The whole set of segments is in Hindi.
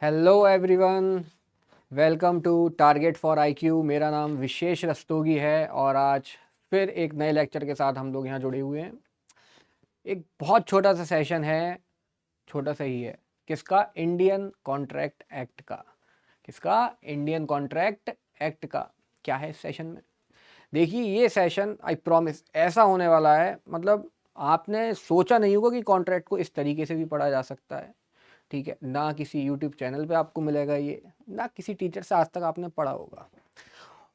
Hello everyone, welcome to target for IQ. मेरा नाम विशेष रस्तोगी है और आज फिर एक नए लेक्चर के साथ हम लोग यहाँ जुड़े हुए हैं। एक बहुत छोटा सा सेशन है, छोटा सा ही है। किसका? इंडियन कॉन्ट्रैक्ट एक्ट का। किसका? इंडियन कॉन्ट्रैक्ट एक्ट का। क्या है इस सेशन में? देखिए, ये सेशन आई प्रॉमिस ऐसा होने वाला है, मतलब आपने सोचा नहीं होगा कि कॉन्ट्रैक्ट को इस तरीके से भी पढ़ा जा सकता है। ठीक है, ना किसी यूट्यूब चैनल पे आपको मिलेगा ये, ना किसी टीचर से आज तक आपने पढ़ा होगा।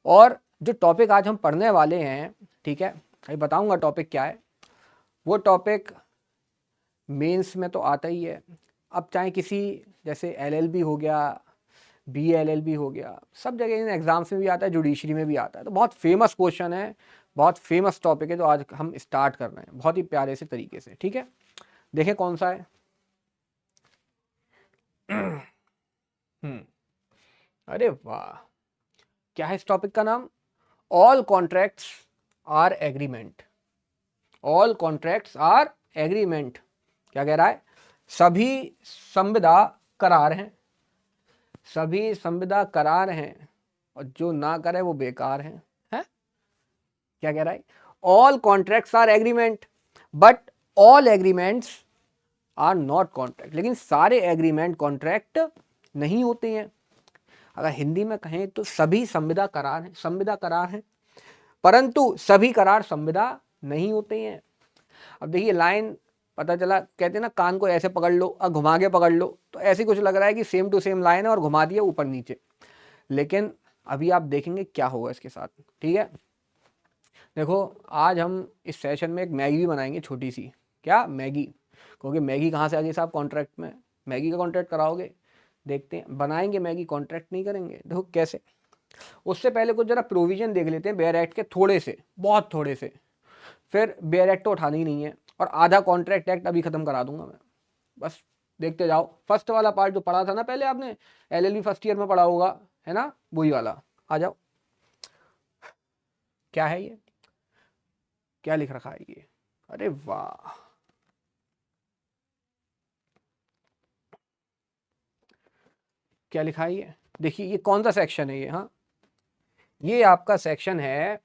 और जो टॉपिक आज हम पढ़ने वाले हैं, ठीक है, अभी बताऊंगा टॉपिक क्या है। वो टॉपिक मेंस में तो आता ही है। अब चाहे किसी, जैसे एलएलबी हो गया, बीएलएलबी हो गया, सब जगह इन एग्जाम्स में भी आता है, जुडिशरी में भी आता है। तो बहुत फेमस क्वेश्चन है, बहुत फेमस टॉपिक है जो आज हम स्टार्ट कर रहे हैं बहुत ही प्यारे से तरीके से। ठीक है, देखें कौन सा है। अरे वाह, क्या है इस टॉपिक का नाम? All contracts are agreement. All contracts are agreement. क्या कह रहा है? सभी संविदा करार हैं। सभी संविदा करार हैं और जो ना करे वो बेकार है? क्या कह रहा है? All contracts are agreement but all agreements are not contract. लेकिन सारे एग्रीमेंट कॉन्ट्रैक्ट नहीं होते हैं। अगर हिंदी में कहें तो सभी संविदा करार हैं, संविदा करार हैं, परंतु सभी करार संविदा नहीं होते हैं। अब देखिए लाइन, पता चला, कहते हैं ना कान को ऐसे पकड़ लो और घुमा के पकड़ लो, तो ऐसे कुछ लग रहा है कि सेम टू सेम लाइन है और घुमा दिया ऊपर नीचे। लेकिन अभी आप देखेंगे क्या होगा इसके साथ। ठीक है, देखो, आज हम इस सेशन में एक मैगी बनाएंगे, छोटी सी। क्या? मैगी। क्योंकि मैगी कहाँ से आ गई साहब कॉन्ट्रैक्ट में? मैगी का कॉन्ट्रैक्ट कराओगे? देखते हैं, बनाएंगे मैगी, कॉन्ट्रैक्ट नहीं करेंगे। देखो कैसे। उससे पहले कुछ जरा प्रोविजन देख लेते हैं बेयर एक्ट के, थोड़े से, बहुत थोड़े से। फिर बेयर एक्ट तो उठाना ही नहीं है और आधा कॉन्ट्रैक्ट एक्ट अभी खत्म करा दूंगा मैं। बस देखते जाओ। फर्स्ट वाला पार्ट जो पढ़ा था ना पहले आपने, एलएलबी फर्स्ट ईयर में पढ़ा होगा, है ना, वही वाला। आ जाओ। क्या है ये? क्या लिख रखा है ये? अरे वाह, क्या लिखा है ये? देखिए ये कौन सा सेक्शन है ये। हाँ, ये आपका सेक्शन है,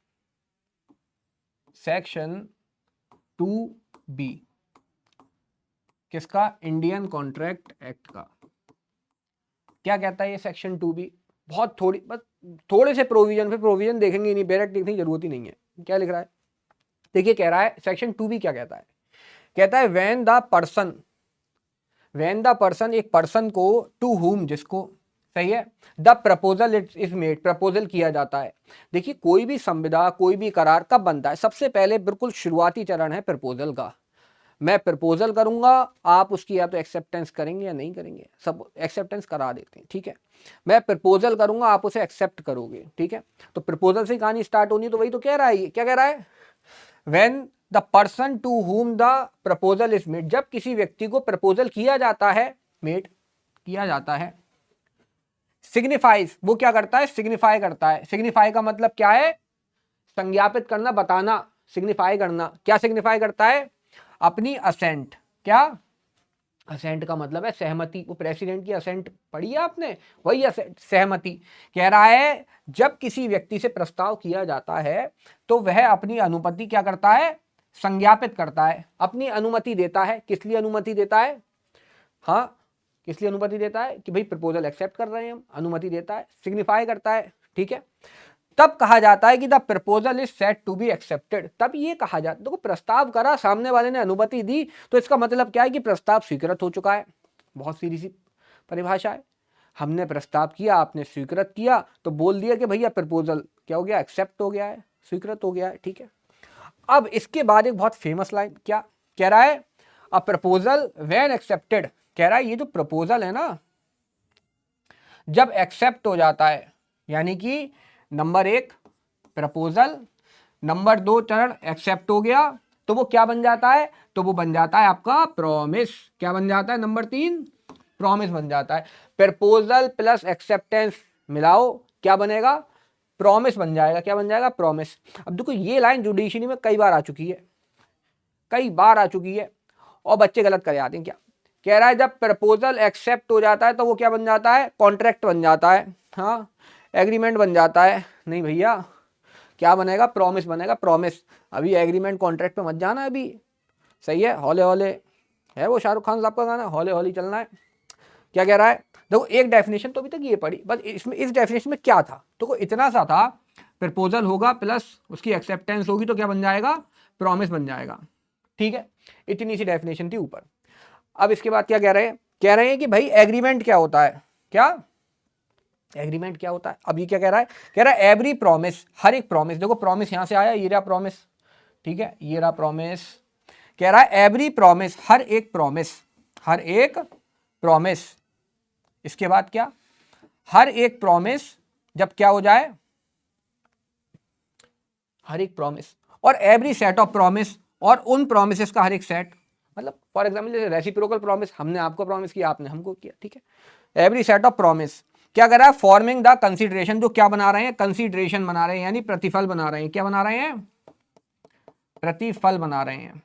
सेक्शन 2B। किसका? इंडियन कॉन्ट्रैक्ट एक्ट का। क्या कहता है ये सेक्शन 2B? बहुत थोड़ी, बस थोड़े से प्रोविजन, फिर प्रोविजन देखेंगे नहीं, डायरेक्ट देखने की जरूरत ही नहीं है। क्या लिख रहा है? देखिए, कह रहा है सेक्शन 2B क्या कहता है। कहता है व्हेन द पर्सन, एक पर्सन को, टू हुम, जिसको, सही है, the proposal is made, proposal किया जाता है। देखिए, कोई भी संविदा, कोई भी करार कब बनता है? सबसे पहले बिल्कुल शुरुआती चरण है प्रपोजल का। मैं प्रपोजल करूंगा, आप उसकी या तो एक्सेप्टेंस करेंगे या नहीं करेंगे। सब एक्सेप्टेंस करा देते हैं, ठीक है। मैं प्रपोजल करूंगा, आप उसे एक्सेप्ट करोगे, ठीक है। तो प्रपोजल से कहानी स्टार्ट होनी, तो वही तो कह रहा है ये। क्या कह रहा है? When the person to whom the proposal is made, जब किसी व्यक्ति को प्रपोजल किया जाता है, मेड किया जाता है, सिग्निफाइज, वो क्या करता है? सिग्निफाई करता है। सिग्निफाई का मतलब क्या है? संज्ञापित करना, बताना। सिग्निफाई करना, क्या सिग्निफाई करता है? अपनी असेंट। क्या? असेंट का मतलब है सहमति। वो प्रेसिडेंट की असेंट पढ़ी है आपने, वही सहमति। कह रहा है जब किसी व्यक्ति से प्रस्ताव किया जाता है तो वह अपनी अनुमति क्या करता है? संज्ञापित करता है, अपनी अनुमति देता है। किस लिए अनुमति देता है? हाँ, किस लिए अनुमति देता है? कि भाई प्रपोजल एक्सेप्ट कर रहे हैं हम, अनुमति देता है, सिग्निफाई करता है, ठीक है। तब कहा जाता है कि the proposal is said to be accepted. तब ये कहा जाता है, देखो प्रस्ताव करा, सामने वाले ने अनुमति दी, तो इसका मतलब क्या है? कि प्रस्ताव स्वीकृत हो चुका है। बहुत सीधी सी परिभाषा है। हमने प्रस्ताव किया, आपने स्वीकृत किया, तो बोल दिया कि भैया प्रपोजल क्या हो गया? एक्सेप्ट हो गया है, स्वीकृत हो गया है, ठीक है। अब इसके बाद एक बहुत फेमस लाइन, क्या कह रहा है? अ प्रपोजल व्हेन एक्सेप्टेड, कह रहा है ये जो प्रपोजल है ना, जब एक्सेप्ट हो जाता है, यानी कि नंबर 1 प्रपोजल, नंबर 2 चरण एक्सेप्ट हो गया, तो वो क्या बन जाता है? तो वो बन जाता है आपका प्रॉमिस। क्या बन जाता है? नंबर 3 प्रॉमिस बन जाता है। प्रपोजल प्लस एक्सेप्टेंस मिलाओ, क्या बनेगा? प्रॉमिस बन जाएगा। क्या बन जाएगा? प्रॉमिस। अब देखो ये लाइन जुडिशरी में कई बार आ चुकी है, कई बार आ चुकी है, और बच्चे गलत कर जाते हैं। क्या? कह रहा है जब प्रपोजल एक्सेप्ट हो जाता है तो वो क्या बन जाता है, कॉन्ट्रैक्ट बन जाता है, हाँ एग्रीमेंट बन जाता है। नहीं भैया, क्या बनेगा, प्रॉमिस बनेगा, प्रॉमिस। अभी एग्रीमेंट कॉन्ट्रैक्ट पे मत जाना अभी, सही है, हौले हौले है वो शाहरुख खान साहब का गाना, हौले हौले चलना है। क्या कह रहा है, देखो एक डेफिनेशन तो अभी तक ये पढ़ी, बस इसमें इस डेफिनेशन में क्या था, तो इतना सा था, प्रपोजल होगा प्लस उसकी एक्सेप्टेंस होगी तो क्या बन जाएगा, प्रॉमिस बन जाएगा। ठीक है, इतनी सी डेफिनेशन थी ऊपर। अब इसके बाद क्या कह रहे हैं, कह रहे हैं कि भाई एग्रीमेंट क्या होता है, क्या एग्रीमेंट क्या होता है। अब ये क्या कह रहा है, कह रहा है एवरी प्रॉमिस, हर एक प्रॉमिस, देखो प्रॉमिस यहां से आया, ये रहा प्रॉमिस, ठीक है, ये रहा प्रॉमिस। कह रहा है एवरी प्रॉमिस, हर एक प्रॉमिस, हर एक प्रॉमिस। इसके बाद क्या, हर एक प्रॉमिस जब क्या हो जाए, हर एक प्रॉमिस और एवरी सेट ऑफ प्रॉमिस, और उन प्रोमिस का हर एक सेट, मतलब फॉर एग्जाम्पल जैसे रेसिप्रोकल प्रॉमिस, हमने आपको प्रॉमिस किया, आपने हमको किया, ठीक है। एवरी सेट ऑफ प्रॉमिस क्या कर रहा है, फॉर्मिंग द कंसीडरेशन, जो क्या बना रहे हैं, कंसीडरेशन बना रहे हैं, यानी प्रतिफल बना रहे हैं। क्या बना रहे हैं, प्रतिफल बना रहे हैं।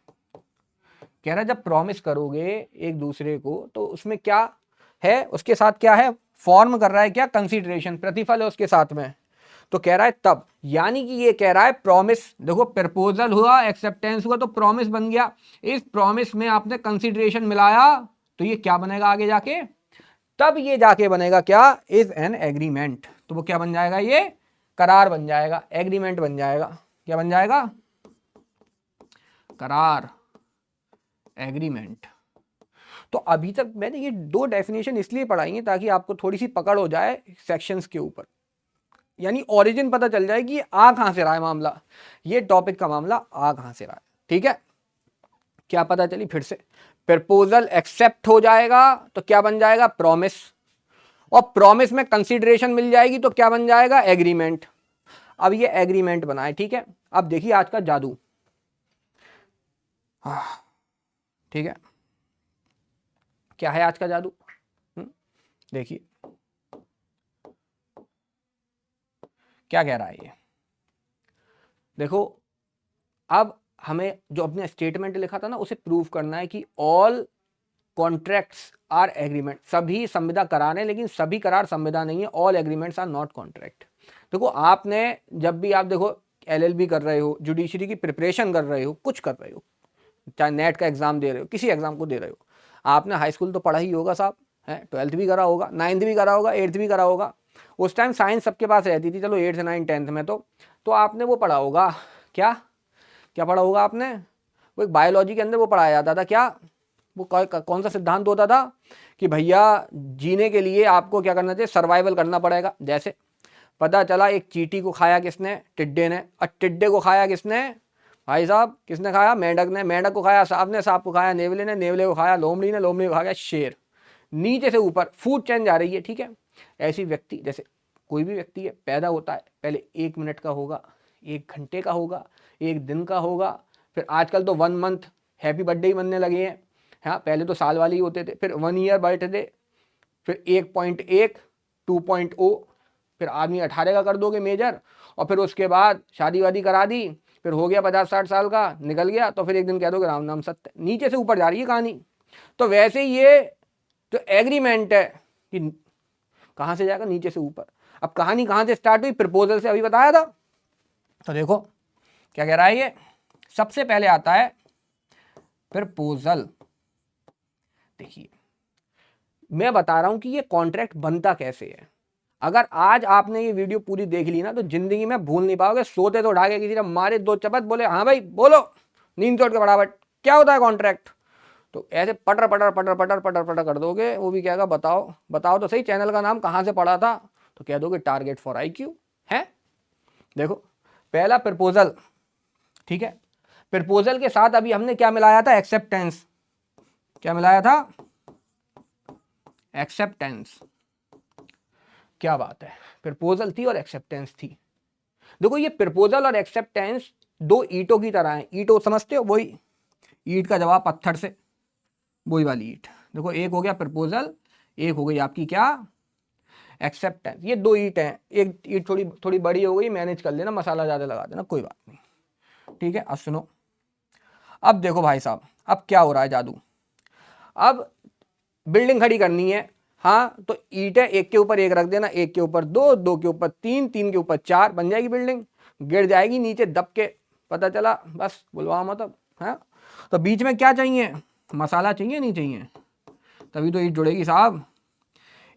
कह रहा है जब प्रॉमिस करोगे एक दूसरे को तो उसमें क्या है, उसके साथ क्या है, फॉर्म कर रहा है क्या, कंसीडरेशन, प्रतिफल है उसके साथ में। तो कह रहा है तब, यानी कि ये कह रहा है प्रॉमिस, देखो प्रपोजल हुआ, एक्सेप्टेंस हुआ, तो प्रॉमिस बन गया। इस प्रॉमिस में आपने कंसीडरेशन मिलाया तो ये क्या बनेगा आगे जाके, तब ये जाके बनेगा क्या, इज एन एग्रीमेंट। तो वो क्या बन जाएगा, ये करार बन जाएगा, एग्रीमेंट बन जाएगा। क्या बन जाएगा, करार, एग्रीमेंट। तो अभी तक मैंने ये दो डेफिनेशन इसलिए पढ़ाई है ताकि आपको थोड़ी सी पकड़ हो जाए सेक्शंस के ऊपर, यानी ओरिजिन पता चल जाए कि आ कहां से रहा है मामला, ये टॉपिक का मामला आ कहां से रहा है। ठीक है, क्या पता चली फिर से, प्रपोजल एक्सेप्ट हो जाएगा तो क्या बन जाएगा, प्रॉमिस, और प्रॉमिस में कंसीडरेशन मिल जाएगी तो क्या बन जाएगा, एग्रीमेंट। अब ये एग्रीमेंट बना है, ठीक है। अब देखिए आज का जादू, ठीक है, क्या है आज का जादू, देखिए क्या कह रहा है ये, देखो अब हमें जो अपने स्टेटमेंट लिखा था ना उसे प्रूव करना है कि ऑल कॉन्ट्रैक्ट्स आर एग्रीमेंट, सभी संविदा करार हैं लेकिन सभी करार संविदा नहीं है, all agreements are not contract. देखो आपने जब भी आप देखो एलएलबी कर रहे हो, जुडिशरी की प्रिपरेशन कर रहे हो, कुछ कर रहे हो, चाहे नेट का एग्जाम दे रहे हो, किसी एग्जाम को दे रहे हो, आपने हाई स्कूल तो पढ़ा ही होगा साहब, है 12th भी करा होगा, 9th भी करा होगा, 8th भी करा होगा। उस टाइम साइंस सबके पास रहती थी, चलो 8th 9th 10th में तो आपने वो पढ़ा होगा, क्या क्या पढ़ा होगा आपने, वो एक बायोलॉजी के अंदर वो पढ़ाया जाता था, क्या वो कौन सा सिद्धांत होता था कि भैया जीने के लिए आपको क्या करना चाहिए, सर्वाइवल करना पड़ेगा। जैसे पता चला एक चींटी को खाया किसने, टिड्डे ने, और टिड्डे को खाया किसने, भाई साहब किसने खाया, मेंढक ने, मेंढक को खाया सांप ने, सांप को खाया नेवले ने, नेवले को खाया लोमड़ी ने, लोमड़ी को खाया शेर। नीचे से ऊपर फूड चेन जा रही है, ठीक है। ऐसी व्यक्ति, जैसे कोई भी व्यक्ति है, पैदा होता है, पहले 1 मिनट का होगा, 1 घंटे का होगा, 1 दिन का होगा, फिर आजकल तो 1 मंथ हैप्पी बर्थडे ही बनने लगे हैं, हाँ पहले तो साल वाले ही होते थे, फिर 1 ईयर बर्थडे, फिर 1.1, 2.0, फिर आदमी 18 का कर दोगे मेजर, और फिर उसके बाद शादी वादी करा दी, फिर हो गया 50-60 साल का, निकल गया, तो फिर एक दिन कह दोगे राम नाम सत्य। नीचे से ऊपर जा रही है कहानी। तो वैसे ही ये जो एग्रीमेंट है कि कहां से जाएगा, नीचे से ऊपर। अब कहानी कहां से स्टार्ट हुई, प्रपोजल से, अभी बताया था। तो देखो क्या कह रहा है ये, सबसे पहले आता है प्रपोजल। देखिए मैं बता रहा हूं कि ये कॉन्ट्रैक्ट बनता कैसे है। अगर आज आपने ये वीडियो पूरी देख ली ना तो जिंदगी में भूल नहीं पाओगे, सोते तो उठा के किसी ने मारे 2 चपत, बोले हाँ भाई बोलो, नींद तोड़ के फटाफट क्या होता है कॉन्ट्रैक्ट, तो ऐसे पटर पटर पटर पटर पटर पटर कर दोगे, वो भी कहेगा बताओ बताओ तो सही चैनल का नाम कहां से पढ़ा था, तो कह दोगे टारगेट फॉर IQ है। देखो पहला प्रपोजल, ठीक है, प्रपोजल के साथ अभी हमने क्या मिलाया था, एक्सेप्टेंस। क्या मिलाया था, एक्सेप्टेंस। क्या बात है, प्रपोजल थी और एक्सेप्टेंस थी। देखो ये प्रपोजल और एक्सेप्टेंस 2 ईंटों की तरह है, ईंटों समझते हो, वही ईंट का जवाब पत्थर से, वही वाली ईंट। देखो एक हो गया प्रपोजल, एक हो गई आपकी क्या, एक्सेप्टेंस। ये 2 ईंट हैं, एक ईंट थोड़ी थोड़ी बड़ी हो गई, मैनेज कर लेना, मसाला ज्यादा लगा देना, कोई बात नहीं। ठीक है, अब सुनो, अब देखो भाई साहब, अब क्या हो रहा है जादू। अब बिल्डिंग खड़ी करनी है, हाँ, तो ईंटें एक के ऊपर एक रख देना, एक के ऊपर दो, दो के ऊपर तीन, तीन के ऊपर चार, बन जाएगी बिल्डिंग। गिर जाएगी नीचे दब के, पता चला बस बुलवा मतलब है। तो बीच में क्या चाहिए, मसाला चाहिए नहीं चाहिए, तभी तो ईंट जुड़ेगी साहब।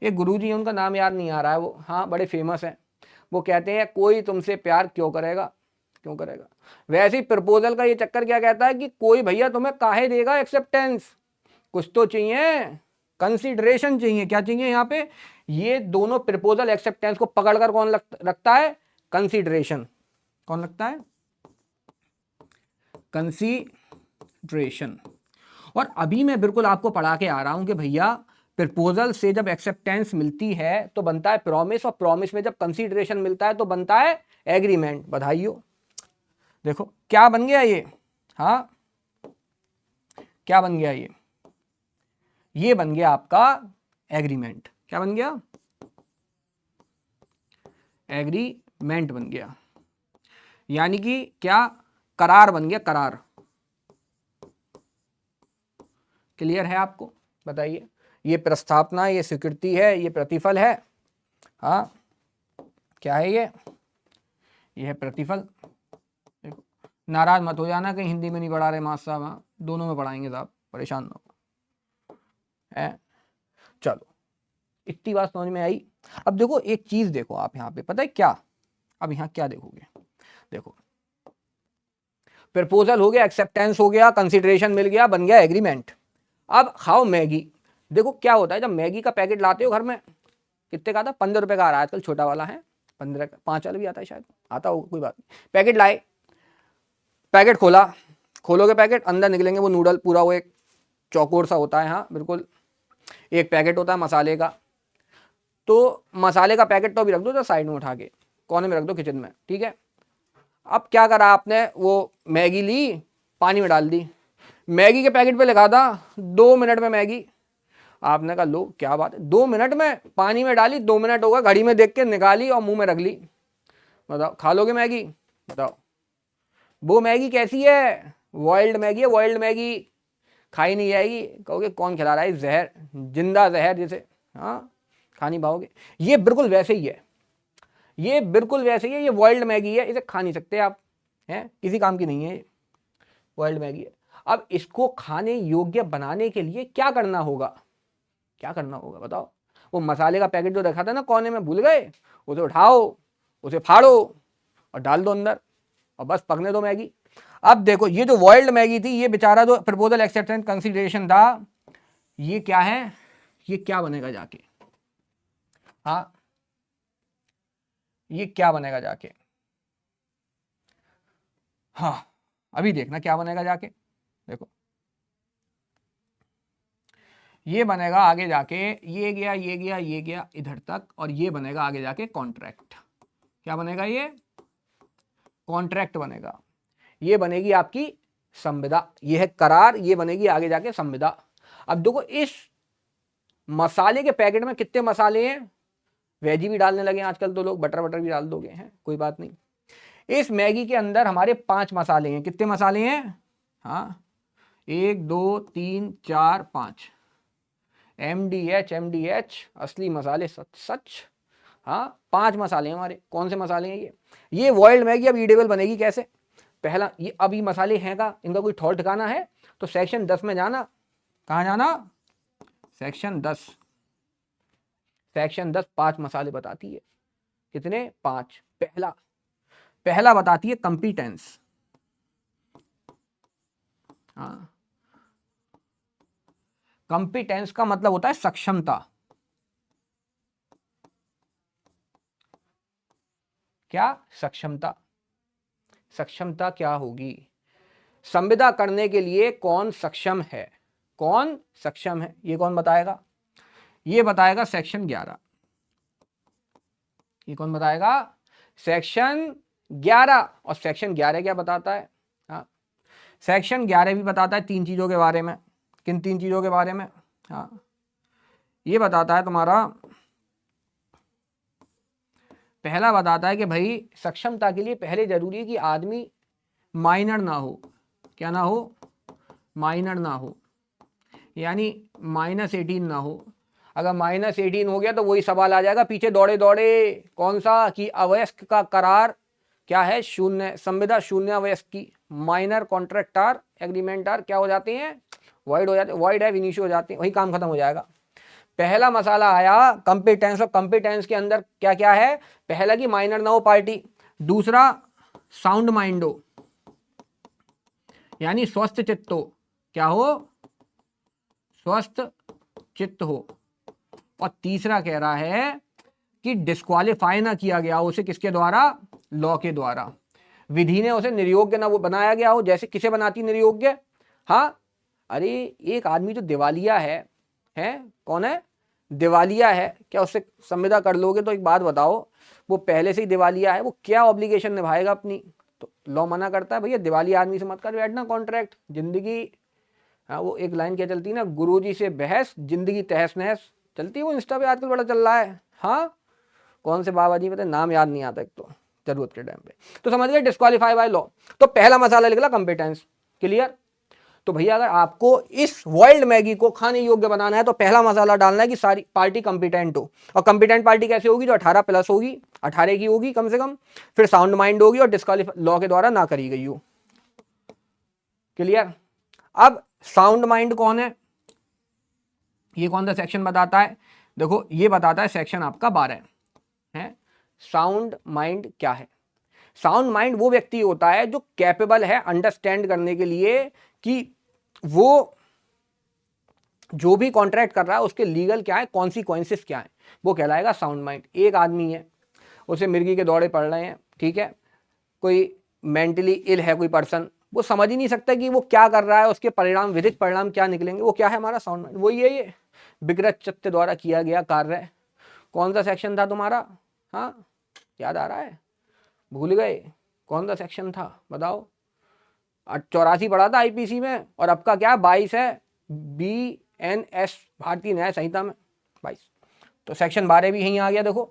एक गुरुजी है, उनका नाम याद नहीं आ रहा है, वो हाँ बड़े फेमस है। वो कहते हैं कोई तुमसे प्यार क्यों करेगा, क्यों करेगा। वैसे ही प्रपोजल का ये चक्कर क्या कहता है कि कोई भैया तुम्हें काहे देगा एक्सेप्टेंस, कुछ तो चाहिए, कंसीडरेशन चाहिए। क्या चाहिए यहाँ पे, ये दोनों प्रपोजल एक्सेप्टेंस को पकड़कर कौन रखता है, कंसीडरेशन। कौन रखता है, कंसीडरेशन। और अभी मैं बिल्कुल आपको पढ़ा के आ रहा हूं कि भैया प्रपोजल से जब एक्सेप्टेंस मिलती है तो बनता है प्रॉमिस, और प्रॉमिस में जब कंसीडरेशन मिलता है तो बनता है एग्रीमेंट। बधाई हो। देखो क्या बन गया ये, हाँ क्या बन गया ये बन गया आपका एग्रीमेंट। क्या बन गया, एग्रीमेंट बन गया, यानी कि क्या, करार बन गया, करार। क्लियर है आपको, बताइए। ये प्रस्तावना, ये स्वीकृति है, ये प्रतिफल है, हाँ क्या है ये है प्रतिफल। नाराज मत हो जाना कहीं हिंदी में नहीं पढ़ा रहे मास्टर साहब, हाँ दोनों में पढ़ाएंगे साहब, परेशान ना हो है। चलो इतनी बात समझ में आई। अब देखो एक चीज देखो आप यहाँ पे, पता है क्या, अब यहाँ क्या देखोगे, देखो प्रपोजल हो गया, एक्सेप्टेंस हो गया, कंसिडरेशन मिल गया, बन गया एग्रीमेंट। अब खाओ मैगी। देखो क्या होता है, जब मैगी का पैकेट लाते हो घर में, कितने का आता, 15 रुपए का आ रहा है आजकल, छोटा वाला है 15 का, 5 वाला भी आता है शायद, आता होगा कोई बात नहीं। पैकेट लाए, पैकेट खोला, खोलोगे पैकेट, अंदर निकलेंगे वो नूडल पूरा, वो एक चौकोर सा होता है, हाँ बिल्कुल। एक पैकेट होता है मसाले का, तो मसाले का पैकेट तो अभी रख दो तो साइड में उठा के कोने में रख दो किचन में, ठीक है। अब क्या करा आपने, वो मैगी ली, पानी में डाल दी, मैगी के पैकेट पे लिखा था 2 मिनट में मैगी। आपने कहा लो क्या बात है, 2 मिनट में, पानी में डाली 2 मिनट होगा, घड़ी में देख के निकाली और मुंह में रख ली। बताओ खा लोगे मैगी, बताओ। वो मैगी कैसी है, बॉइल्ड मैगी है, बॉइल्ड मैगी खाई नहीं जाएगी, कहोगे कौन खिला रहा है, जहर, जिंदा जहर जैसे, हाँ खा नहीं पाओगे। ये बिल्कुल वैसे ही है, ये बिल्कुल वैसे ही है, ये बॉइल्ड मैगी है, इसे खा नहीं सकते आप, हैं किसी काम की नहीं है, ये बॉइल्ड मैगी है। अब इसको खाने योग्य बनाने के लिए क्या करना होगा, क्या करना होगा बताओ। वो मसाले का पैकेट जो रखा था ना कोने में, भूल गए, उसे उठाओ, उसे फाड़ो और डाल दो अंदर और बस पकने दो मैगी। अब देखो ये जो बॉइल्ड मैगी थी, ये बेचारा जो प्रपोजल एक्सेप्टेंस कंसीडरेशन था, ये क्या है, ये क्या बनेगा जाके, हाँ ये क्या बनेगा जाके, हाँ अभी देखना क्या बनेगा जाके। देखो ये बनेगा आगे जाके, ये गया ये गया ये गया इधर तक, और ये बनेगा आगे जाके कॉन्ट्रैक्ट। क्या बनेगा ये, कॉन्ट्रैक्ट बनेगा। ये बनेगी आपकी संविदा, ये है करार, ये बनेगी आगे जाके संविदा। अब देखो इस मसाले के पैकेट में कितने मसाले हैं, वेजी भी डालने लगे आजकल तो लोग, बटर बटर भी डाल दोगे, हैं कोई बात नहीं। इस मैगी के अंदर हमारे 5 मसाले हैं, कितने मसाले हैं, हाँ 1 2 3 4 5, MDH असली मसाले, सच सच, हाँ 5 मसाले हैं हमारे। कौन से मसाले हैं ये बॉइल्ड मैगी अब ईडेबल बनेगी कैसे। पहला ये, अब ये मसाले हैं का, इनका कोई ठौर ठिकाना है, तो सेक्शन 10 में जाना। कहाँ जाना, सेक्शन 10, सेक्शन 10 5 मसाले बताती है, कितने 5। पहला, पहला बताती है कंपिटेंस, हाँ कंपिटेंस का मतलब होता है सक्षमता। क्या, सक्षमता, सक्षमता क्या होगी, संविदा करने के लिए कौन सक्षम है, कौन सक्षम है, ये कौन बताएगा, ये बताएगा सेक्शन 11। ये कौन बताएगा, सेक्शन 11। और सेक्शन 11 क्या बताता है, हाँ सेक्शन 11 भी बताता है 3 चीजों के बारे में। किन 3 चीजों के बारे में, हाँ ये बताता है तुम्हारा, पहला बताता है कि भाई सक्षमता के लिए पहले जरूरी है कि आदमी माइनर ना हो। क्या ना हो, माइनर ना हो, यानी -18 ना हो। अगर -18 हो गया तो वही सवाल आ जाएगा पीछे दौड़े दौड़े, कौन सा, कि अवयस्क का करार क्या है, शून्य, संविदा शून्य अवयस्क की, माइनर कॉन्ट्रैक्टार एग्रीमेंटार क्या हो जाते हैं, वॉइड हो जाते हैं, वॉइड है इनिशियो हो जाते हैं, वही काम खत्म हो जाएगा। पहला मसाला आया कंपिटेंस, और कंपिटेंस के अंदर क्या क्या है, पहला की माइनर ना हो पार्टी, दूसरा साउंड माइंड हो यानी स्वस्थ चित्त हो, क्या हो, स्वस्थ चित्त हो, और तीसरा कह रहा है कि डिस्क्वालीफाई ना किया गया हो उसे किसके द्वारा, लॉ के द्वारा, विधि ने उसे निर्योग्य ना वो बनाया गया हो, जैसे किसे बनाती निर्योग्य, हाँ, अरे एक आदमी जो दिवालिया है कौन है, दिवालिया है, क्या उससे संविदा कर लोगे, तो एक बात बताओ, वो पहले से ही दिवालिया है, वो क्या ऑब्लिगेशन निभाएगा अपनी, तो लॉ मना करता है भैया दिवालिया आदमी से मत कर बैठना कॉन्ट्रैक्ट, जिंदगी, हाँ वो एक लाइन क्या चलती है ना, गुरुजी से बहस जिंदगी तहस नहस, चलती है वो, इंस्टा पे आजकल बड़ा चल रहा है, हाँ कौन से बाबा जी, पता नाम याद नहीं आता एक तो जरूरत के टाइम पे, तो समझ गए डिस्क्वालीफाई बाय लॉ। तो पहला मसाला लिख ला कंपिटेंस, क्लियर। तो भैया अगर आपको इस वर्ल्ड मैगी को खाने योग्य बनाना है तो पहला मसाला डालना है कि सारी पार्टी कंपिटेंट हो, और कंपिटेंट पार्टी कैसे होगी, जो 18+ होगी, 18 की होगी कम से कम, फिर साउंड माइंड होगी और डिस्क्वालीफाई लॉ के द्वारा ना करी गई हो, क्लियर। अब साउंड माइंड कौन है, ये कौन सा सेक्शन बताता है, देखो ये बताता है सेक्शन आपका 12 है। साउंड माइंड क्या है, साउंड माइंड वो व्यक्ति होता है जो कैपेबल है अंडरस्टैंड करने के लिए कि वो जो भी कॉन्ट्रैक्ट कर रहा है उसके लीगल क्या है, कॉन्सिक्वेंसेस क्या है, वो कहलाएगा साउंड माइंड। एक आदमी है, उसे मिर्गी के दौड़े पड़ रहे हैं, ठीक है, कोई मेंटली इल है कोई पर्सन, वो समझ ही नहीं सकता कि वो क्या कर रहा है, उसके परिणाम, विधिक परिणाम क्या निकलेंगे, वो क्या है हमारा साउंड माइंड, वही है ये विकृत चित्त द्वारा किया गया कार्य। कौन सा सेक्शन था तुम्हारा, हाँ याद आ रहा है, भूल गए कौन सा सेक्शन था बताओ, 84 पढ़ा था आईपीसी में, और अब का क्या 22 है, BNS भारतीय न्याय संहिता में 22, तो सेक्शन 12 भी यहीं आ गया। देखो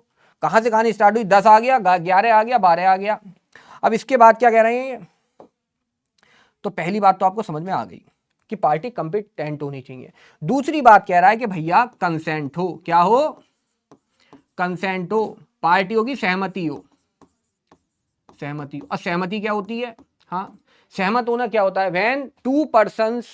कहाँ से कहानी स्टार्ट हुई, 10 आ गया, 11 आ गया, 12 आ गया। अब इसके बाद क्या कह रहे हैं ये, तो पहली बात तो आपको समझ में आ गई कि पार्टी कंपिटेंट होनी चाहिए। दूसरी बात कह रहा है कि भैया कंसेंट हो, क्या हो, कंसेंट हो, पार्टी होगी सहमति हो, सहमति। और सहमति क्या होती है, हाँ सहमत होना क्या होता है, when two persons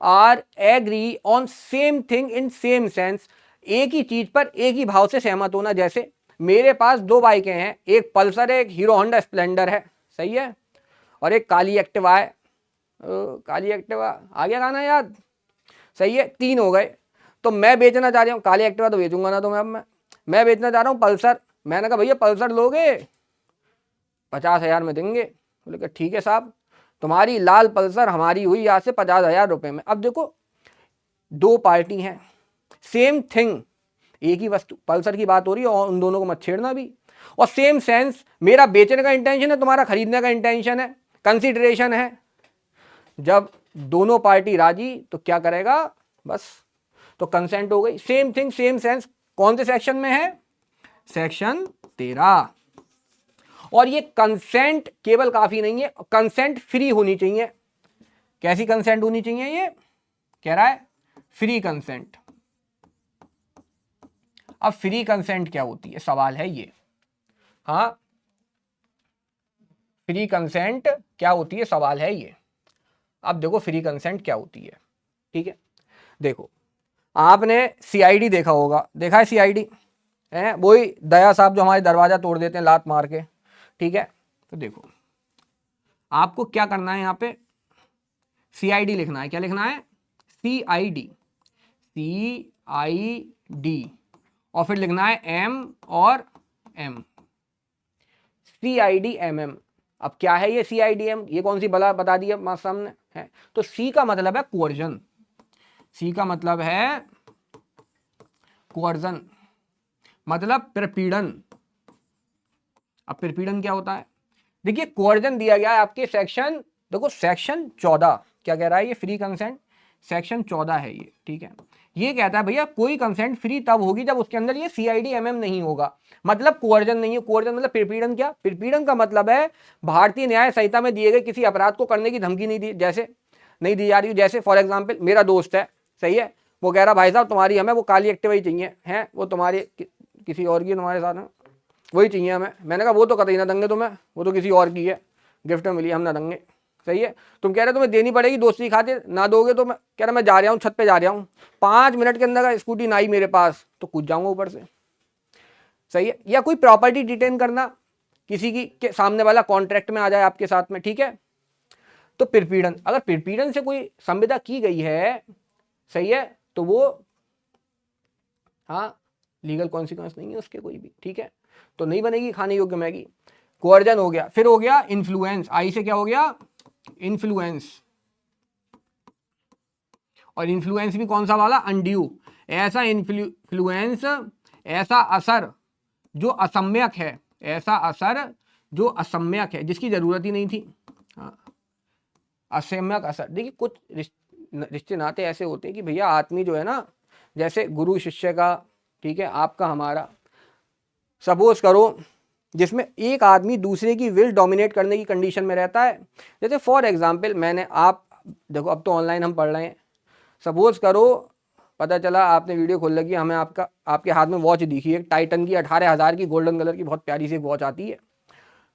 are agree on same thing in same sense, एक ही चीज पर एक ही भाव से सहमत होना। जैसे मेरे पास 2 बाइकें हैं, एक पल्सर है, एक हीरो होंडा स्प्लेंडर है, सही है, और एक काली एक्टिवा है, काली एक्टिवा आ गया गाना याद, सही है, 3 हो गए। तो मैं बेचना चाह रहा हूँ, काली एक्टिवा तो बेचूंगा ना, तो मैं बेचना चाह रहा हूँ पल्सर, मैंने कहा भैया पल्सर लोगे, 50,000 में देंगे, बोले कि ठीक है साहब, तुम्हारी लाल पल्सर हमारी हुई आज से 50,000 रुपए में। अब देखो 2 पार्टी हैं, सेम थिंग, एक ही वस्तु, पल्सर की बात हो रही है, और उन दोनों को मत छेड़ना भी, और सेम सेंस, मेरा बेचने का इंटेंशन है, तुम्हारा खरीदने का इंटेंशन है, कंसिडरेशन है। जब दोनों पार्टी राजी तो क्या करेगा, बस तो कंसेंट हो गई। सेम थिंग सेम सेंस कौन से सेक्शन में है, सेक्शन 13। और ये कंसेंट केवल काफी नहीं है, कंसेंट फ्री होनी चाहिए। कैसी कंसेंट होनी चाहिए, ये कह रहा है फ्री कंसेंट। अब फ्री कंसेंट क्या होती है, सवाल है ये, हाँ फ्री कंसेंट क्या होती है, सवाल है ये। अब देखो फ्री कंसेंट क्या होती है, ठीक है, देखो आपने सीआईडी देखा होगा, देखा है सीआईडी है, वही दया साहब जो हमारे दरवाजा तोड़ देते हैं लात मार के, ठीक है। तो देखो आपको क्या करना है, यहाँ पे सीआईडी लिखना है, क्या लिखना है, सीआईडी, सीआईडी, और फिर लिखना है एम और एम, सीआईडी एमएम। अब क्या है ये सीआईडीएम, ये कौन सी बला बता दी है सामने है, तो सी का मतलब है कोअर्जन, सी का मतलब है कोअर्जन, मतलब प्रपीड़न। अब प्रपीड़न क्या होता है, देखिए कोअर्जन दिया गया है आपके सेक्शन, देखो सेक्शन 14 क्या कह रहा है, ये फ्री कंसेंट सेक्शन 14 है ये, ठीक है। ये कहता है भैया कोई कंसेंट फ्री तब होगी जब उसके अंदर ये सीआईडी एमएम नहीं होगा, मतलब कोअर्जन नहीं है। कोअर्जन मतलब प्रपीड़न, क्या प्रपीड़न का मतलब है भारतीय न्याय संहिता में दिए गए किसी अपराध को करने की धमकी नहीं दी, जैसे नहीं दी जा रही, जैसे फॉर एग्जाम्पल मेरा दोस्त है, सही है। वो कह रहा भाई साहब तुम्हारी हमें वो काली एक्टिवा ही चाहिए हैं, वो तुम्हारी किसी और की तुम्हारे साथ है, वही चाहिए हमें। मैंने कहा वो तो कतई ना देंगे तुम्हें, वो तो किसी और की है, गिफ्ट में मिली, हम ना देंगे। सही है। तुम कह रहे तुम्हें देनी पड़ेगी दोस्ती खातिर, ना दोगे तो मैं कह रहा मैं जा रहा हूँ, छत पे जा रहा हूँ, 5 मिनट के अंदर का स्कूटी ना आई मेरे पास तो कूद जाऊंगा ऊपर से। सही है। या कोई प्रॉपर्टी डिटेन करना किसी की के सामने वाला कॉन्ट्रैक्ट में आ जाए आपके साथ में, ठीक है। तो पिरपीड़न, अगर पिरपीड़न से कोई संविदा की गई है, सही है, तो वो हाँ लीगल कॉन्सिक्वेंस नहीं है उसके कोई भी, ठीक है, तो नहीं बनेगी खाने योग्य मैगी। कोअर्जन हो गया। फिर हो गया इन्फ्लुएंस, आई से क्या हो गया, इन्फ्लुएंस। और इन्फ्लुएंस भी कौन सा वाला, अनड्यू, ऐसा इन्फ्लुएंस, ऐसा असर जो असम्यक है, ऐसा असर जो असम्यक है, जिसकी जरूरत ही नहीं थी। हाँ, असम्यक असर। देखिए कुछ रिश्ते नाते ऐसे होते हैं कि भैया आदमी जो है ना, जैसे गुरु शिष्य का, ठीक है, आपका हमारा, सपोज करो जिसमें एक आदमी दूसरे की विल डोमिनेट करने की कंडीशन में रहता है। जैसे फॉर एग्जांपल मैंने, आप देखो अब तो ऑनलाइन हम पढ़ रहे हैं, सपोज करो पता चला आपने वीडियो खोल लगी, हमें आपके हाथ में वॉच दिखी है टाइटन की 18,000 की गोल्डन कलर की बहुत प्यारी सी वॉच आती है।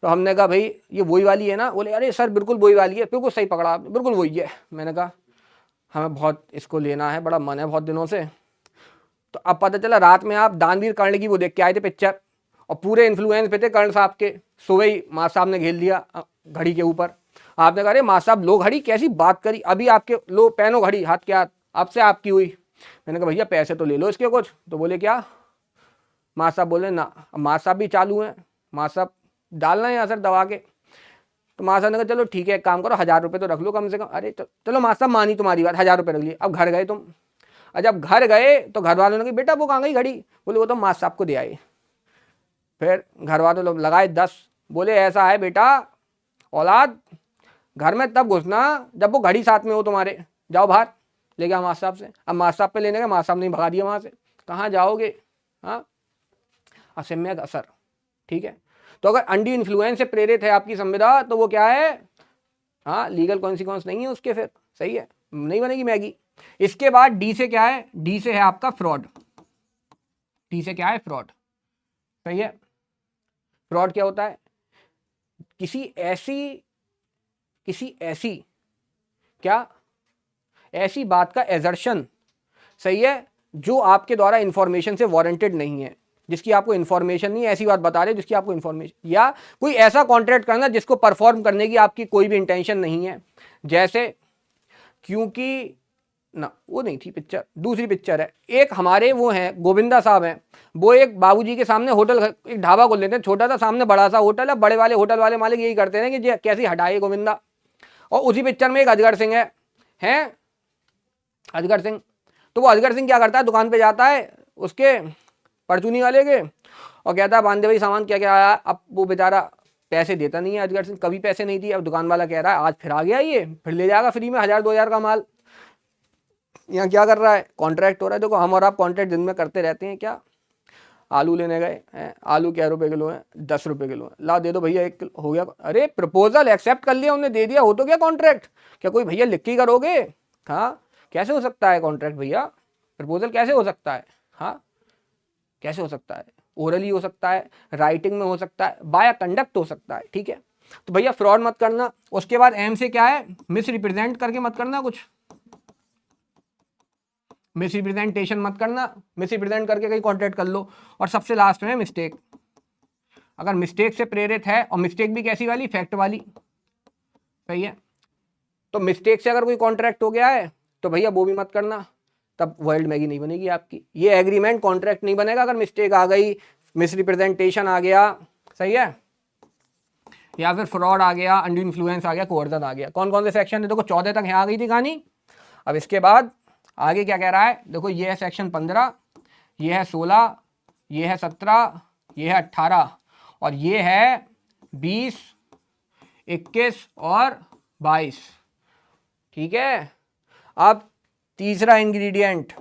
तो हमने कहा भाई ये वही वाली है ना, बोले अरे सर बिल्कुल वही वाली है, बिल्कुल सही पकड़ा आपने, बिल्कुल वही है। मैंने कहा हमें बहुत इसको लेना है, बड़ा मन है बहुत दिनों से। तो अब पता चला रात में आप दानवीर कर्ण की वो देख के आए थे पिक्चर, और पूरे इन्फ्लुएंस पे थे कर्ण साहब के। सुबह ही माँ साहब ने घेर लिया घड़ी के ऊपर। आपने कहा अरे माँ साहब लो घड़ी, कैसी बात करी, अभी आपके लो पहनो घड़ी हाथ के हाथ, अब से आपकी हुई। मैंने कहा भैया पैसे तो ले लो इसके कुछ। तो बोले क्या, माँ साहब बोले ना, माँ साहब भी चालू हैं, माँ साहब डालना है यहाँ सर दबा के। तो माँ साहब ने कहा चलो ठीक है एक काम करो, 1,000 रुपये तो रख लो कम से कम। अरे चलो माँ साहब मानी तुम्हारी बात, 1,000 रुपये रख लिए। अब घर गए तुम, और जब घर गए तो घर वालों ने कहा बेटा वो कहाँ गई घड़ी, बोले वो तो माँ साहब को दे आए। फिर घर वालों लोग लगाए 10, बोले ऐसा है बेटा औलाद, घर में तब घुसना जब वो घड़ी साथ में हो तुम्हारे, जाओ बाहर ले गया माँ साहब से। अब माँ साहब पे लेने का, माँ साहब ने भगा दिया वहाँ से, कहाँ जाओगे। हाँ, असम्यक असर, ठीक है। तो अगर अंडी इन्फ्लुएंस से प्रेरित है आपकी संविदा तो वो क्या है, हाँ लीगल कॉन्सिक्वेंस नहीं है उसके फिर, सही है, नहीं बनेगी मैगी। इसके बाद डी से क्या है, डी से है आपका फ्रॉड। डी से क्या है, फ्रॉड, सही है। फ्रॉड क्या होता है, किसी ऐसी क्या, ऐसी बात का एजर्शन, सही है, जो आपके द्वारा इंफॉर्मेशन से वारंटेड नहीं है, जिसकी आपको इंफॉर्मेशन नहीं है, ऐसी बात बता रहे जिसकी आपको इंफॉर्मेशन, या कोई ऐसा कॉन्ट्रैक्ट करना जिसको परफॉर्म करने की आपकी कोई भी इंटेंशन नहीं है। जैसे क्योंकि ना वो नहीं थी पिक्चर, दूसरी पिक्चर है एक, हमारे वो हैं गोविंदा साहब हैं, वो एक बाबूजी के सामने होटल, एक ढाबा खोल लेते हैं छोटा सा, सामने बड़ा सा होटल है, बड़े वाले होटल वाले मालिक यही करते हैं कि कैसी हटाए गोविंदा। और उसी पिक्चर में एक अजगर सिंह है अजगर सिंह। तो वो अजगर सिंह क्या करता है, दुकान पे जाता है उसके परचूनी वाले के, और कहता है बांधे भाई सामान क्या क्या आया। अब वो बेचारा पैसे देता नहीं है अजगर सिंह, कभी पैसे नहीं दिए। अब दुकान वाला कह रहा है आज फिर आ गया ये, फिर ले जाएगा फ्री में 1,000-2,000 का माल। यहाँ क्या कर रहा है, कॉन्ट्रैक्ट हो रहा है। देखो हम और आप कॉन्ट्रैक्ट दिन में करते रहते हैं क्या, आलू लेने गए हैं, आलू क्या रुपए किलो है, 10 रुपए किलो है, ला दे दो भैया 1 किलो, हो गया। अरे प्रपोजल एक्सेप्ट कर लिया उन्हें, दे दिया, हो तो गया कॉन्ट्रैक्ट। क्या कोई भैया लिख के करोगे, हाँ कैसे हो सकता है कॉन्ट्रैक्ट भैया, प्रपोजल कैसे हो सकता है, हाँ कैसे हो सकता है, ओरली हो सकता है, राइटिंग में हो सकता है, बाय कंडक्ट हो सकता है, ठीक है। तो भैया फ्रॉड मत करना। उसके बाद एम से क्या है, मिस रिप्रेजेंट करके मत करना कुछ, मिस रिप्रेजेंटेशन मत करना, मिस रिप्रेजेंट करके कहीं कॉन्ट्रैक्ट कर लो। और सबसे लास्ट में मिस्टेक, अगर मिस्टेक से प्रेरित है, और मिस्टेक भी कैसी वाली, फैक्ट वाली, सही है। तो मिस्टेक से अगर कोई कॉन्ट्रैक्ट हो गया है तो भैया वो भी मत करना, तब वर्ल्ड मैगी नहीं बनेगी आपकी, ये एग्रीमेंट कॉन्ट्रैक्ट नहीं बनेगा अगर मिस्टेक आ गई, मिस रिप्रेजेंटेशन आ गया, सही है, या फिर फ्रॉड आ गया, अंडर इन्फ्लुएंस आ गया, कोवर्जन आ गया। कौन कौन से सेक्शन है, देखो 14 तक यहाँ आ गई थी कहानी। अब इसके बाद आगे क्या कह रहा है, देखो ये है सेक्शन 15, ये है 16, ये है 17, ये है 18, और ये है 20, 21 और 22, ठीक है। अब तीसरा इंग्रेडिएंट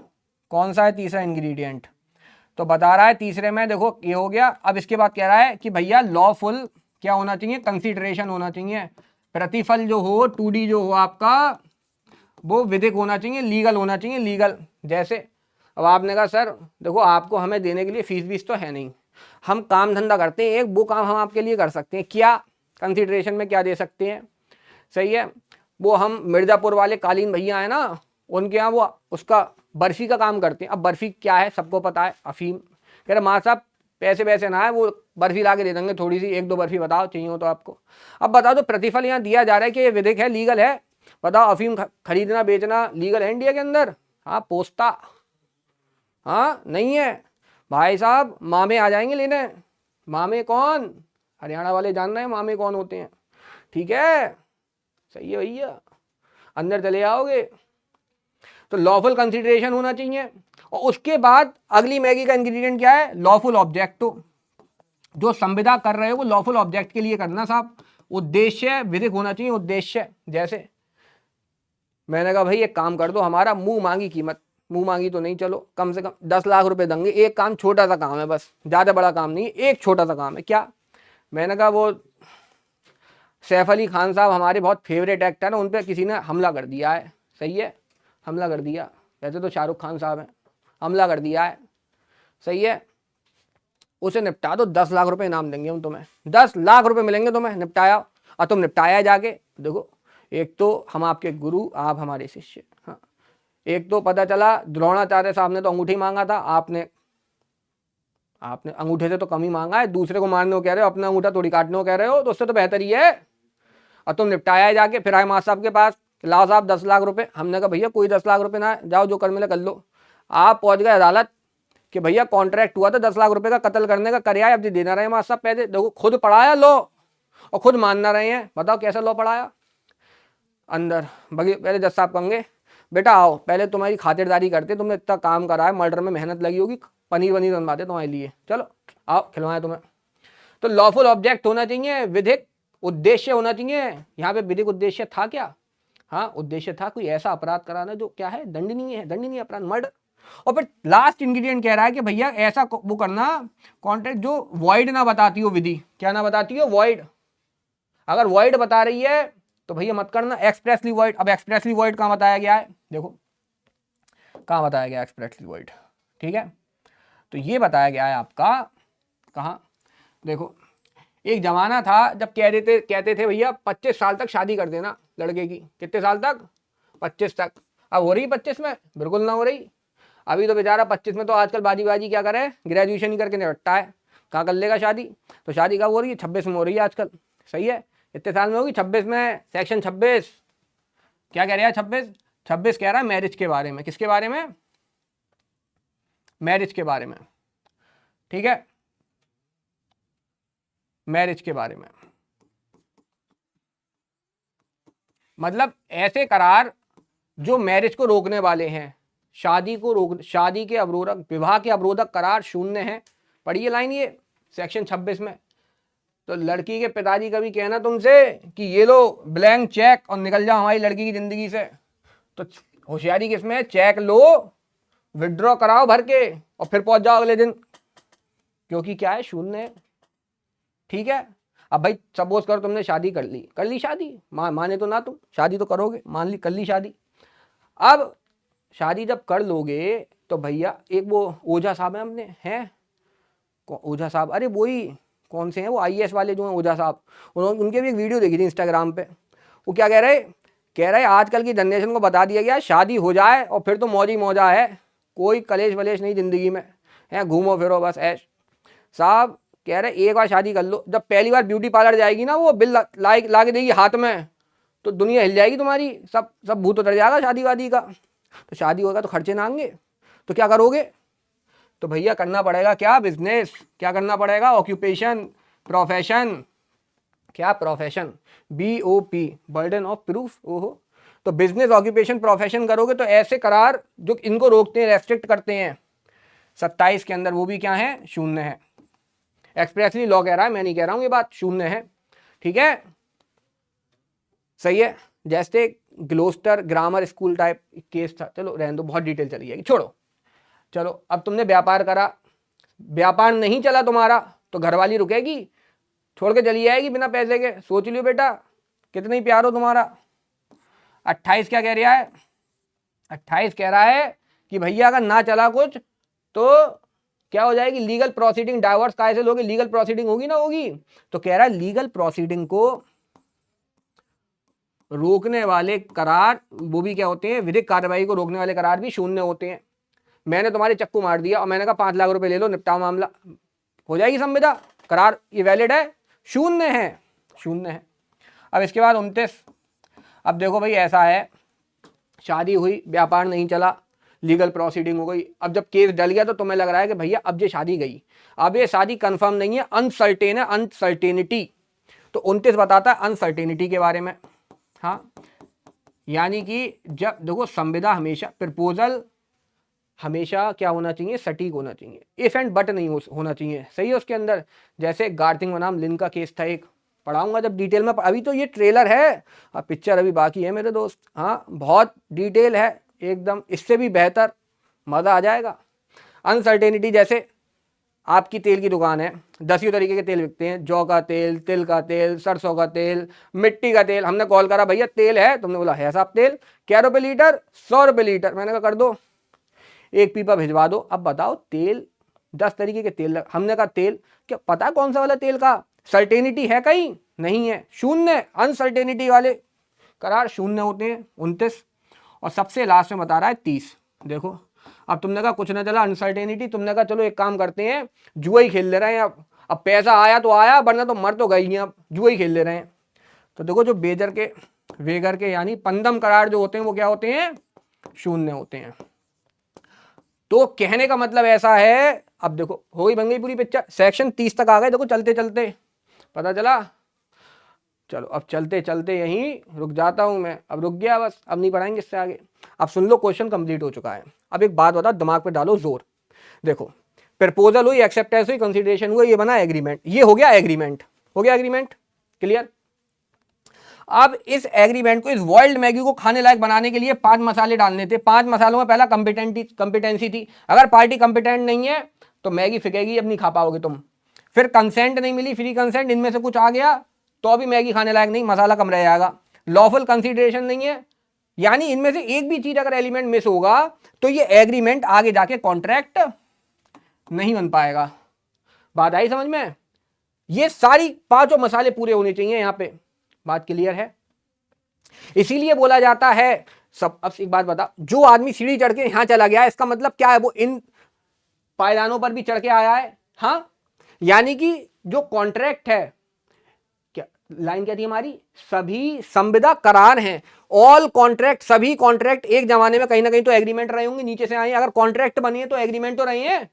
कौन सा है, तीसरा इंग्रेडिएंट तो बता रहा है तीसरे में, देखो ये हो गया। अब इसके बाद कह रहा है कि भैया लॉफुल क्या होना चाहिए, कंसीडरेशन होना चाहिए, प्रतिफल जो हो 2D जो हो आपका वो विधिक होना चाहिए, लीगल होना चाहिए, लीगल। जैसे अब आपने कहा सर देखो आपको हमें देने के लिए फीस वीस तो है नहीं, हम काम धंधा करते हैं, एक वो काम हम आपके लिए कर सकते हैं, क्या कंसिडरेशन में क्या दे सकते हैं, सही है। वो हम मिर्जापुर वाले कालीन भैया है ना, उनके यहाँ वो उसका बर्फी का काम करते हैं। अब बर्फी क्या है सबको पता है, अफीम। कह रहे माँ साहब पैसे वैसे ना है, वो बर्फी ला के दे देंगे थोड़ी सी, एक दो बर्फी बताओ चाहिए हो तो आपको। अब बताओ तो प्रतिफल यहाँ दिया जा रहा है कि ये विधिक है, लीगल है, बताओ अफीम खरीदना बेचना लीगल है इंडिया के अंदर? हाँ पोस्ता, हाँ नहीं है भाई साहब, मामे आ जाएंगे लेने। मामे कौन? हरियाणा वाले जान रहे हैं मामे कौन होते हैं, ठीक है, सही है भैया, अंदर चले आओगे। तो लॉफुल कंसिडरेशन होना चाहिए। और उसके बाद अगली मैगी का इंग्रेडिएंट क्या है? Lawful object. जो संविदा कर रहे हो वो लॉफुल ऑब्जेक्ट के लिए करना साहब। उद्देश्य विधिक होना चाहिए, उद्देश्य। जैसे मैंने कहा भाई एक काम कर दो, हमारा मुंह मांगी कीमत, मुंह मांगी तो नहीं, चलो कम से कम 10 लाख रुपए देंगे, एक काम छोटा सा काम है, बस ज्यादा बड़ा काम नहीं, एक छोटा सा काम है। क्या? मैंने कहा वो सैफ अली खान साहब हमारे बहुत फेवरेट एक्टर हैं, उन पर किसी ने हमला कर दिया है, सही है, हमला कर दिया, वैसे तो शाहरुख खान साहब हैं, हमला कर दिया है, सही है, उसे निपटा दो, 10 लाख रुपए इनाम देंगे हम तुम्हें, 10 लाख रुपए मिलेंगे तुम्हें, निपटाया। और तुम निपटाया जाके देखो, एक तो हम आपके गुरु, आप हमारे शिष्य, हाँ, एक तो पता चला द्रोणाचार्य साहब ने तो अंगूठी मांगा था, आपने अंगूठे से तो कम ही मांगा है, दूसरे को मारने को कह रहे हो, अपना अंगूठा थोड़ी काटने को कह रहे हो, तो उससे तो बेहतर ही है। और तुम निपटाया जाके, फिर आए माँ साहब के पास, लाओ साहब 10 लाख रुपए। हमने कहा भैया कोई 10 लाख रुपए ना, जाओ जो कर मिले कर लो। आप पहुंच गए अदालत कि भैया कॉन्ट्रैक्ट हुआ था 10 लाख रुपए का कत्ल करने का, कर आए, अब देना रहे माँ साहब पैसे, देखो खुद पढ़ाया लॉ और खुद मानना रहे हैं, बताओ कैसा लॉ पढ़ाया। अंदर पहले जज साहब कहेंगे बेटा आओ, पहले तुम्हारी खातिरदारी करते, तुमने इतना काम करा है, मर्डर में मेहनत लगी होगी, पनीर वनीर बनवाते तुम्हारे लिए, चलो आओ खिलवाएं तुम्हें। तो लॉफुल ऑब्जेक्ट होना चाहिए, विधिक उद्देश्य होना चाहिए। यहाँ पे विधिक उद्देश्य था क्या? हाँ उद्देश्य था कोई ऐसा अपराध कराना जो क्या है, दंडनीय है, दंडनीय अपराध, मर्डर। और फिर लास्ट इंग्रेडिएंट कह रहा है कि भैया ऐसा वो करना कॉन्ट्रैक्ट जो वॉइड ना बताती हो, विधि क्या ना बताती हो, वॉइड। अगर वॉइड बता रही है तो भैया मत करना, एक्सप्रेसली वॉइड। अब एक्सप्रेसली वॉइड कहाँ बताया गया है, देखो कहाँ बताया गया एक्सप्रेसली वॉइड, ठीक है, तो ये बताया गया है आपका कहाँ, देखो एक जमाना था जब कहते थे भैया 25 साल तक शादी कर देना लड़के की, कितने साल तक? 25 तक। अब हो रही 25 में? बिल्कुल ना हो रही। अभी तो बेचारा 25 में तो आजकल बाजी बाजी क्या करे, ग्रेजुएशन ही करके निपटता है, कहाँ कर लेगा शादी। तो शादी कब हो रही है? 26 में हो रही है आजकल, सही है, इतने साल में होगी 26 में, सेक्शन 26 क्या कह रहा है, 26 कह रहा है मैरिज के बारे में। किसके बारे में? मैरिज के बारे में, ठीक है, मैरिज के बारे में। मतलब ऐसे करार जो मैरिज को रोकने वाले हैं, शादी के अवरोधक, विवाह के अवरोधक करार शून्य है। पढ़िए लाइन ये सेक्शन 26 में। तो लड़की के पिताजी का भी कहना तुमसे कि ये लो ब्लैंक चेक और निकल जाओ हमारी लड़की की जिंदगी से, तो होशियारी किसमें है? चेक लो, विड्रॉ कराओ भर के और फिर पहुंच जाओ अगले दिन, क्योंकि क्या है, शून्य है, ठीक है। अब भाई सपोज करो तुमने शादी कर ली शादी, माने तो ना, तुम शादी तो करोगे, मान ली कर ली शादी। अब शादी जब कर लोगे तो भैया एक वो ओझा साहब है अपने, हैं ओझा साहब, अरे वही कौन से हैं वो IAS वाले जो हैं ओझा साहब, उन्होंने उनके भी एक वीडियो देखी थी इंस्टाग्राम पे। वो क्या कह रहे आजकल की जनरेशन को बता दिया गया शादी हो जाए और फिर तो मौज ही मौजा है, कोई कलेश वलेश नहीं जिंदगी में है, घूमो फिरो बस ऐश। साहब कह रहे एक बार शादी कर लो, जब पहली बार ब्यूटी पार्लर जाएगी ना, वो बिल ला के देगी हाथ में, तो दुनिया हिल जाएगी तुम्हारी, सब भूत उतर जाएगा शादी वादी का। तो शादी होगा तो खर्चे ना आएंगे, तो क्या करोगे? तो भैया करना पड़ेगा क्या? बिजनेस। क्या करना पड़ेगा? Occupation, profession. क्या profession? BOP, burden of proof. ओहो, तो बिजनेस, ऑक्यूपेशन, प्रोफेशन करोगे तो ऐसे करार जो इनको रोकते हैं, रेस्ट्रिक्ट करते हैं 27 के अंदर, वो भी क्या है? शून्य है। एक्सप्रेसली लॉ कह रहा है, मैं नहीं कह रहा हूं ये बात, शून्य है, ठीक है, सही है। जैसे Gloucester grammar school type case था, चलो रहने दो, बहुत डिटेल चली जाएगी, छोड़ो। चलो अब तुमने व्यापार करा, व्यापार नहीं चला तुम्हारा, तो घरवाली रुकेगी? छोड़ के चली जाएगी बिना पैसे के? सोच लियो बेटा, कितना ही प्यार हो तुम्हारा। 28 क्या कह रहा है? 28 कह रहा है कि भैया अगर ना चला कुछ तो क्या हो जाएगी, लीगल प्रोसीडिंग। डाइवोर्स कैसे लोगे, लीगल प्रोसीडिंग होगी ना होगी। तो कह रहा है लीगल प्रोसीडिंग को रोकने वाले करार वो भी क्या होते हैं, विधिक कार्रवाई को रोकने वाले करार भी शून्य होते हैं। मैंने तुम्हारे चक्कू मार दिया और मैंने कहा 5 लाख रुपए ले लो, निपटाओ मामला, हो जाएगी संविदा, करार ये वैलिड है, शून्य है, शून्य है। अब इसके बाद 29, अब देखो भाई ऐसा है, शादी हुई, व्यापार नहीं चला, लीगल प्रोसीडिंग हो गई। अब जब केस डल गया तो तुम्हें लग रहा है कि भैया अब ये शादी गई, अब ये शादी कंफर्म नहीं है, अनसर्टेन है, अनसर्टेनिटी। तो 29 बताता है अनसर्टेनिटी के बारे में। हाँ, यानी कि जब देखो संविदा हमेशा, प्रपोजल हमेशा क्या होना चाहिए, सटीक होना चाहिए, इफ एंड बट नहीं होना चाहिए, सही है उसके अंदर। जैसे गार्थिंग बनाम लिन का केस था, एक पढ़ाऊंगा जब डिटेल में, अभी तो ये ट्रेलर है, अब पिक्चर अभी बाकी है मेरे दोस्त। हाँ, बहुत डिटेल है एकदम, इससे भी बेहतर, मज़ा आ जाएगा। अनसर्टेनिटी, जैसे आपकी तेल की दुकान है, 10 तरीके के तेल बिकते हैं, जौ का तेल, तिल का तेल, सरसों का तेल, मिट्टी का तेल। हमने कॉल करा भैया तेल है, तुमने बोला है साहब तेल, क्या रुपये लीटर, 100 रुपये लीटर। मैंने कहा कर दो, एक पीपा भिजवा दो। अब बताओ तेल, 10 तरीके के तेल, हमने कहा तेल, क्या पता कौन सा वाला तेल का, सर्टेनिटी है कहीं नहीं है, शून्य। अनसर्टेनिटी वाले करार शून्य होते हैं। 29 और सबसे लास्ट में बता रहा है 30। देखो अब तुमने कहा कुछ ना चला, अनसर्टेनिटी, तुमने कहा चलो एक काम करते हैं, जुआ ही खेल ले रहे हैं। अब पैसा आया तो आया, वरना तो मर तो गई हैं, अब जुआ ही खेल ले रहे हैं। तो देखो जो बेजर के, वेगर के यानी पंदम करार जो होते हैं वो क्या होते हैं, शून्य होते हैं। तो कहने का मतलब ऐसा है, अब देखो हो गई, बन गई पूरी पिक्चर। सेक्शन 30 तक आ गए, देखो चलते चलते पता चला। चलो अब चलते चलते यहीं रुक जाता हूं मैं, अब रुक गया बस, अब नहीं पढ़ाएंगे इससे आगे। अब सुन लो, क्वेश्चन कंप्लीट हो चुका है। अब एक बात बताओ, दिमाग पे डालो जोर। देखो प्रपोजल हुई, एक्सेप्टेंस हुई, कंसिडरेशन हुआ, ये बना एग्रीमेंट, ये हो गया एग्रीमेंट, हो गया एग्रीमेंट, क्लियर। अब इस एग्रीमेंट को, इस बॉइल्ड मैगी को खाने लायक बनाने के लिए 5 मसाले डालने थे। 5 मसालों में पहला कंपिटेंसी थी, अगर पार्टी कंपिटेंट नहीं है तो मैगी फिकेगी, अब नहीं खा पाओगे तुम। फिर कंसेंट नहीं मिली, फ्री कंसेंट, इनमें से कुछ आ गया तो अभी मैगी खाने लायक नहीं, मसाला कम रह जाएगा। लॉफुल कंसिडरेशन नहीं है, यानी इनमें से एक भी चीज अगर एलिमेंट मिस होगा तो ये एग्रीमेंट आगे जाके कॉन्ट्रैक्ट नहीं बन पाएगा। बात आई समझ में। ये सारी 5 मसाले पूरे होने चाहिए यहां पे, बात क्लियर है। इसीलिए बोला जाता है सब। अब एक बात बता, जो आदमी सीढ़ी चढ़ के यहां चला गया है, इसका मतलब क्या है, वो इन पायदानों पर भी चढ़ के आया है। हाँ, यानी कि जो कॉन्ट्रैक्ट है, क्या लाइन क्या थी हमारी, सभी संविदा करार हैं, ऑल कॉन्ट्रैक्ट, सभी कॉन्ट्रैक्ट एक जमाने में कहीं ना कहीं तो एग्रीमेंट रहे होंगे, नीचे से आए, अगर कॉन्ट्रैक्ट बनी है तो एग्रीमेंट तो रहे हैं।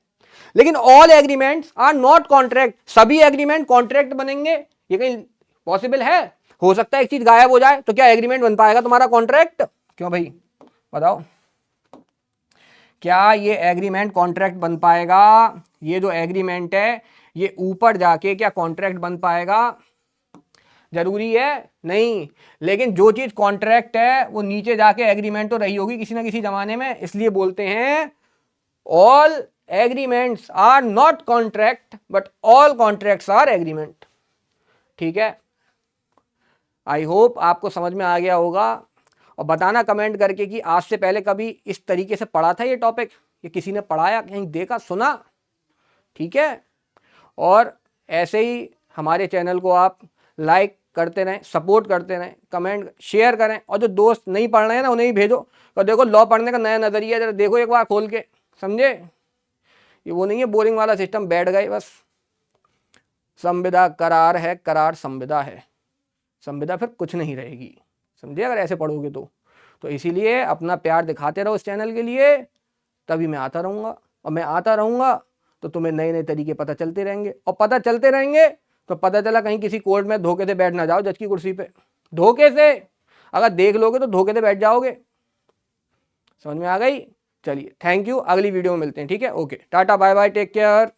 लेकिन all agreements are not contract, सभी एग्रीमेंट कॉन्ट्रैक्ट बनेंगे, ये कहीं पॉसिबल है? हो सकता है एक चीज गायब हो जाए, तो क्या एग्रीमेंट बन पाएगा तुम्हारा कॉन्ट्रैक्ट? क्यों भाई बताओ, क्या ये एग्रीमेंट कॉन्ट्रैक्ट बन पाएगा? ये जो एग्रीमेंट है ये ऊपर जाके क्या कॉन्ट्रैक्ट बन पाएगा? जरूरी है नहीं, लेकिन जो चीज कॉन्ट्रैक्ट है वो नीचे जाके एग्रीमेंट तो रही होगी किसी ना किसी जमाने में, इसलिए बोलते हैं all agreements are not contract but all contracts are agreement. ठीक है, आई होप आपको समझ में आ गया होगा। और बताना कमेंट करके कि आज से पहले कभी इस तरीके से पढ़ा था ये टॉपिक, ये किसी ने पढ़ाया, कहीं देखा, सुना? ठीक है, और ऐसे ही हमारे चैनल को आप लाइक करते रहें, सपोर्ट करते रहें, कमेंट शेयर करें, और जो दोस्त नहीं पढ़ रहे हैं ना उन्हें ही भेजो। और देखो लॉ पढ़ने का नया नजरिया जरा देखो एक बार खोल के, समझे? ये वो नहीं है बोरिंग वाला सिस्टम, बैठ गए बस। संविदा करार है, करार संविदा है, संविदा फिर कुछ नहीं रहेगी, समझे, अगर ऐसे पढ़ोगे तो इसीलिए अपना प्यार दिखाते रहो इस चैनल के लिए, तभी मैं आता रहूँगा। और मैं आता रहूँगा तो तुम्हें नए नए तरीके पता चलते रहेंगे, और पता चलते रहेंगे तो पता चला कहीं किसी कोर्ट में धोखे से बैठ ना जाओ, जज की कुर्सी पे धोखे से अगर देख लोगे तो धोखे से बैठ जाओगे। समझ में आ गई? चलिए थैंक यू, अगली वीडियो में मिलते हैं। ठीक है, okay, tata bye bye, take care.